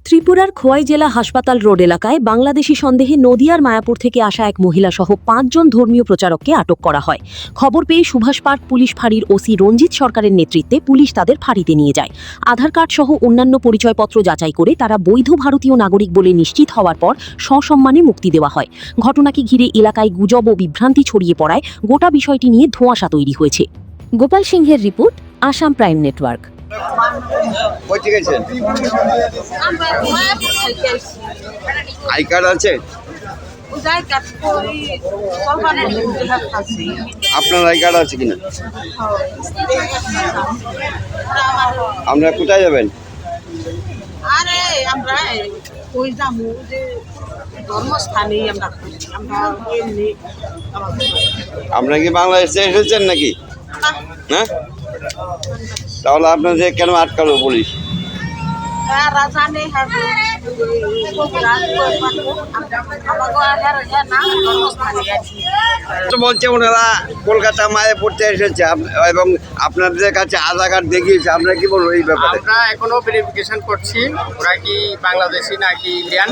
ত্রিপুরার খোয়াই জেলা হাসপাতাল রোড এলাকায় বাংলাদেশি সন্দেহে নদিয়ার মায়াপুর থেকে আসা এক মহিলাসহ 5 জন ধর্মীয় প্রচারককে আটক করা হয়। খবর পেয়ে সুভাষ পার্ক পুলিশ ফাঁড়ির ওসি রঞ্জিত সরকারের নেতৃত্বে পুলিশ তাদের ফাঁড়িতে নিয়ে যায়। আধার কার্ড সহ অন্যান্য পরিচয়পত্র যাচাই করে তারা বৈধ ভারতীয় নাগরিক বলে নিশ্চিত হওয়ার পর সসম্মানে মুক্তি দেওয়া হয়। ঘটনাকে ঘিরে এলাকায় গুজব ও বিভ্রান্তি ছড়িয়ে পড়ায় গোটা বিষয়টি নিয়ে ধোঁয়াশা তৈরি হয়েছে। গোপাল সিংহের report, Assam prime network. I card আছে? আপনার আই কার্ড আছে কিনা? আমরা কোথায় যাবেন? আরে আমরা কই যাবো যে ধর্মস্থানে আপনারা কি বাংলাদেশে এসেছেন নাকি? হ্যাঁ, তাহলে আপনাদের কেন আটকালো পুলিশ? বলছে ওনারা কলকাতা মায়াপুর থেকে এসেছে এবং আপনাদের কাছে আধার কার্ড দেখিয়েছে। আমরা কি বলবো এই ব্যাপারে? আমরা এখনো ভেরিফিকেশন করছি ওরা কি বাংলাদেশি নাকি ইন্ডিয়ান।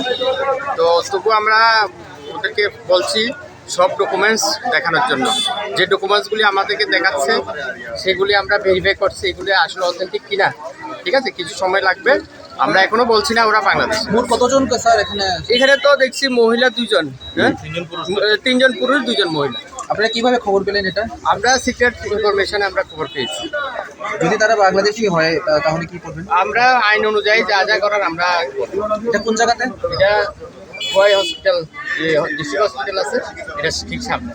তো তবু আমরা ওদেরকে বলছি সব ডকুমেন্টস দেখানোর জন্য। যে ডকুমেন্টসগুলি আমাদেরকে দেখাচ্ছে সেগুলি আমরা ভেরিফাই করছি এগুলি আসলে অথেন্টিক কিনা। ঠিক আছে, কিছু সময় লাগবে। আমরা এখনো বলছি না ওরা বাংলাদেশ। মোট কতজন স্যার এখানে তো দেখছি মহিলা 2 জন, হ্যাঁ 3 জন পুরুষ 2 জন মহিলা। আপনারা কিভাবে খবর পেলেন এটা? আমরা সিক্রেট ইনফরমেশনে আমরা খবর পেয়েছি। যদি তারা বাংলাদেশি হয় তাহলে কি করবেন? আমরা আইন অনুযায়ী যা যা করার আমরা করব। এটা কোন জায়গাতে? এটা খোয়াই হসপিটাল, যে ডিস্ট্রিক্ট হসপিটাল আছে এটা ঠিক সামনে।